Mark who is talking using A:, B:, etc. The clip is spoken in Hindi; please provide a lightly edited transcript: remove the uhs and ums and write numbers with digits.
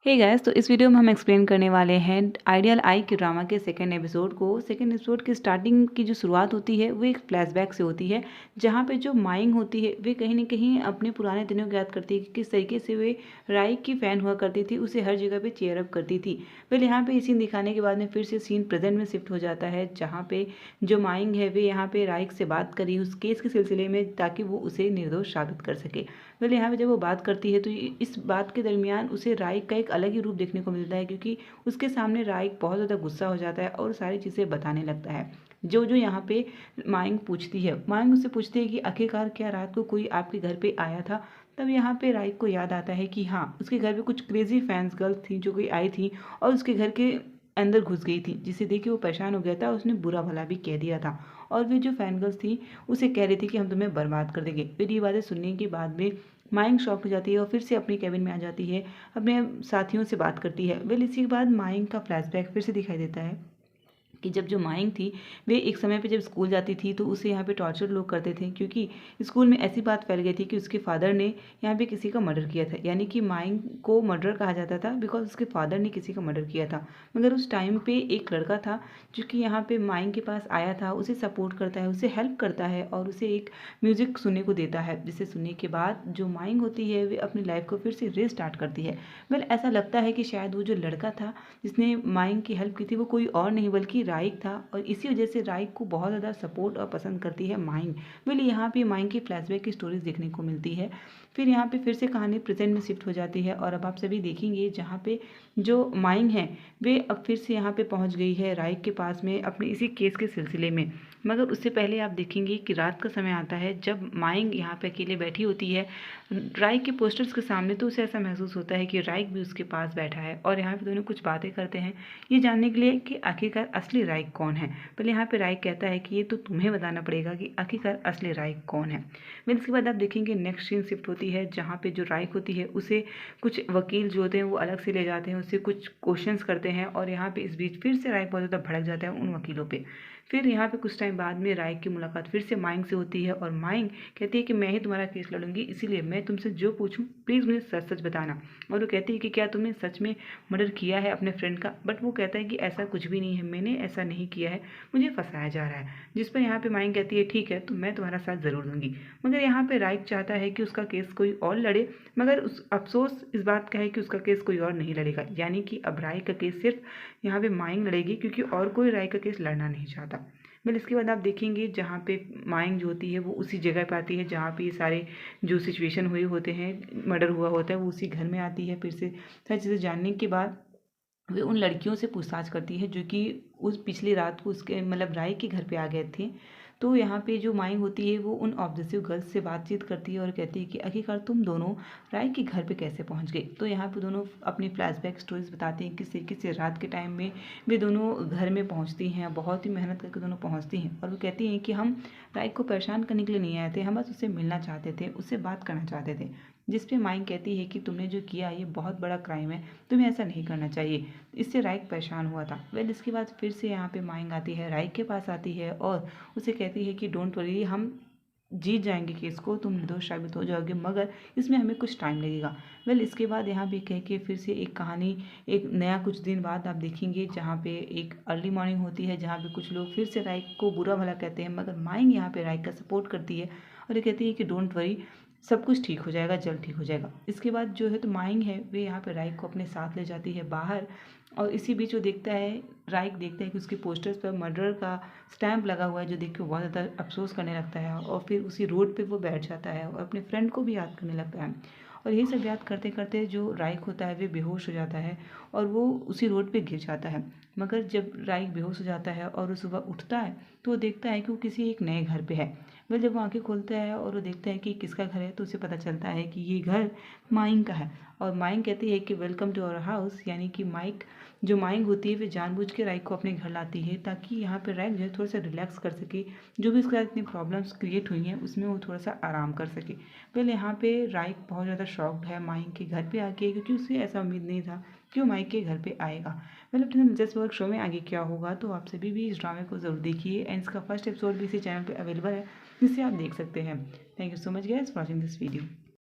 A: हे गाइस, तो इस वीडियो में हम एक्सप्लेन करने वाले हैं आइडियल आई के ड्रामा के सेकंड एपिसोड को। सेकंड एपिसोड की स्टार्टिंग की जो शुरुआत होती है वो एक फ्लैशबैक से होती है, जहाँ पे जो माइंग होती है वे कहीं ना कहीं अपने पुराने दिनों को याद करती है कि किस तरीके से वे राई की फ़ैन हुआ करती थी, उसे हर जगह पे चेयर अप करती थी। फिर यहाँ पे सीन दिखाने के बाद में फिर से सीन प्रेजेंट में शिफ्ट हो जाता है, जहाँ पे जो माइंग है वे यहाँ पे राइक से बात करी उस केस के सिलसिले में, ताकि वो उसे निर्दोष साबित कर सके। फिर यहाँ पे जब वो बात करती है तो इस बात के दरमियान उसे राइक का एक अलग ही रूप देखने को मिलता है, क्योंकि उसके सामने राइक बहुत ज़्यादा गुस्सा हो जाता है और सारी चीज़ें बताने लगता है। जो जो यहाँ पे माइंग पूछती है, माइंग उससे पूछती है कि आखिरकार क्या रात को कोई आपके घर पे आया था। तब यहाँ पे राइक को याद आता है कि हाँ, उसके घर पे कुछ क्रेजी फैंस गर्ल्स थी जो कोई आई थी और उसके घर के अंदर घुस गई थी, जिसे देख के वो परेशान हो गया था। उसने बुरा भला भी कह दिया था और वे जो फैन गर्ल्स थी उसे कह रही थी कि हम तुम्हें बर्बाद कर देंगे। फिर ये बातें सुनने के बाद में माइंग शॉक हो जाती है और फिर से अपनी कैबिन में आ जाती है, अपने साथियों से बात करती है। वेल, इसी के बाद माइंग का फ्लैशबैक फिर से दिखाई देता है कि जब जो माइंग थी वे एक समय पे जब स्कूल जाती थी तो उसे यहाँ पे टॉर्चर लोग करते थे, क्योंकि स्कूल में ऐसी बात फैल गई थी कि उसके फादर ने यहाँ पे किसी का मर्डर किया था। यानी कि माइंग को मर्डर कहा जाता था बिकॉज उसके फादर ने किसी का मर्डर किया था। मगर उस टाइम पे एक लड़का था जो कि यहाँ पे माइंग के पास आया था, उसे सपोर्ट करता है, उसे हेल्प करता है और उसे एक म्यूज़िक सुनने को देता है, जिसे सुनने के बाद जो माइंग होती है वे अपनी लाइफ को फिर से रीस्टार्ट करती है। वेल, ऐसा लगता है कि शायद वो जो लड़का था जिसने माइंग की हेल्प की थी वो कोई और नहीं बल्कि राइक था, और इसी वजह से राइक को बहुत ज़्यादा सपोर्ट और पसंद करती है माइंग। वेल, यहाँ पे माइंग की फ्लैशबैक की स्टोरीज देखने को मिलती है। फिर यहाँ पे फिर से कहानी प्रेजेंट में शिफ्ट हो जाती है और अब आप सभी देखेंगे जहाँ पे जो माइंग है वे अब फिर से यहाँ पे पहुँच गई है राइक के पास में अपने इसी केस के सिलसिले में। मगर उससे पहले आप देखेंगे कि रात का समय आता है जब माइंग यहाँ पे अकेले बैठी होती है राइक के पोस्टर्स के सामने, तो उसे ऐसा महसूस होता है कि राइक भी उसके पास बैठा है और यहाँ पे दोनों कुछ बातें करते हैं ये जानने के लिए कि आखिरकार असली राइक कौन है। पहले यहाँ पे राइक कहता है कि ये तो तुम्हें बताना पड़ेगा कि आखिरकार असली राइक कौन है। फिर इसके बाद आप देखेंगे नेक्स्ट सीन शिफ्ट होती है, जहाँ पे जो राइक होती है उसे कुछ वकील जो होते हैं वो अलग से ले जाते हैं, उससे कुछ क्वेश्चंस करते हैं और यहाँ पे इस बीच फिर से राइक बहुत ज़्यादा भड़क जाता है उन वकीलों पे। फिर यहाँ पे कुछ टाइम बाद में राइक की मुलाकात फिर से माइंग से होती है और माइंग कहती है कि मैं ही तुम्हारा केस लड़ूंगी, इसीलिए मैं तुमसे जो पूछूं प्लीज़ मुझे सच सच बताना। और वो कहती है कि क्या तुमने सच में मर्डर किया है अपने फ्रेंड का। बट वो कहता है कि ऐसा कुछ भी नहीं है, मैंने ऐसा नहीं किया है, मुझे फंसाया जा रहा है। जिस पर यहाँ पे माइंग कहती है ठीक है तो मैं तुम्हारा साथ ज़रूर दूंगी। मगर यहाँ पे राइक चाहता है कि उसका केस कोई और लड़े, मगर उस अफसोस इस बात का है कि उसका केस कोई और नहीं लड़ेगा। यानी कि अब राइक का केस सिर्फ यहाँ पे माइंग लड़ेगी, क्योंकि और कोई राइक का केस लड़ना नहीं चाहता। बट इसके बाद आप देखेंगे जहाँ पे माइंग जो होती है वो उसी जगह पे आती है जहाँ पे ये सारे जो सिचुएशन हुए होते हैं, मर्डर हुआ होता है, वो उसी घर में आती है। फिर से सारी चीज़ें जानने के बाद वे उन लड़कियों से पूछताछ करती है जो कि उस पिछली रात को उसके मतलब राय के घर पे आ गए थे। तो यहाँ पे जो माइंग होती है वो उन ऑब्जेसिव गर्ल्स से बातचीत करती है और कहती है कि आखिरकार तुम दोनों राय के घर पे कैसे पहुँच गए। तो यहाँ पे दोनों अपनी फ्लैशबैक स्टोरीज बताते हैं किस तरीके से रात के टाइम में वे दोनों घर में पहुँचती हैं, बहुत ही मेहनत करके दोनों पहुँचती हैं और वो कहती हैं कि हम राय को परेशान करने के लिए नहीं आए थे, हम बस उससे मिलना चाहते थे, उससे बात करना चाहते थे। जिस पे माइंग कहती है कि तुमने जो किया ये बहुत बड़ा क्राइम है, तुम्हें ऐसा नहीं करना चाहिए। इससे राइक परेशान हुआ था। वेल, इसके बाद फिर से यहाँ पे माइंग आती है, राइक के पास आती है और उसे कहती है कि डोंट वरी, हम जीत जाएंगे केस को, तुम निर्दोष साबित हो जाओगे, मगर इसमें हमें कुछ टाइम लगेगा। वेल, इसके बाद यहाँ पे कह के फिर से एक कहानी एक नया कुछ दिन बाद आप देखेंगे जहाँ पे एक अर्ली मॉर्निंग होती है, जहाँ पे कुछ लोग फिर से राइक को बुरा भला कहते हैं, मगर माइंग यहाँ पे राइक का सपोर्ट करती है और ये कहती है कि डोंट वरी, सब कुछ ठीक हो जाएगा, जल्द ठीक हो जाएगा। इसके बाद जो है तो माइंग है वे यहाँ पे राइक को अपने साथ ले जाती है बाहर, और इसी बीच वो देखता है, राइक देखता है कि उसके पोस्टर्स पर मर्डर का स्टैम्प लगा हुआ है, जो देख के बहुत ज़्यादा अफसोस करने लगता है और फिर उसी रोड पे वो बैठ जाता है और अपने फ्रेंड को भी याद करने लगता है। और यही सब याद करते करते जो राइक होता है वे बेहोश हो जाता है और वो उसी रोड पे गिर जाता है। मगर जब राइक बेहोश हो जाता है और वो सुबह उठता है तो वो देखता है कि वो किसी एक नए घर पे है। वह जब वो आँखें खोलता है और वो देखता है कि किसका घर है, तो उसे पता चलता है कि ये घर माइंग का है। और माइंग कहती है कि वेलकम टू आवर हाउस, यानी कि माइक जो माइंग होती है वे जानबूझ के राइक को अपने घर लाती है ताकि यहाँ पे राइक जो है थोड़ा सा रिलैक्स कर सके, जो भी उसके साथ इतनी प्रॉब्लम्स क्रिएट हुई हैं उसमें वो थोड़ा सा आराम कर सके। वेल, यहाँ पे राइक बहुत ज़्यादा शॉक्ड है माइंग के घर पे आके, क्योंकि उसे ऐसा उम्मीद नहीं था कि वो माइक के घर पे आएगा। वेल, अपने दिलचस्प वर्क शो में आगे क्या होगा तो आप सभी भी इस ड्रामे को ज़रूर देखिए एंड इसका फर्स्ट एपिसोड भी इसी चैनल पर अवेलेबल है, जिससे आप देख सकते हैं। Thank you so much guys for watching this video.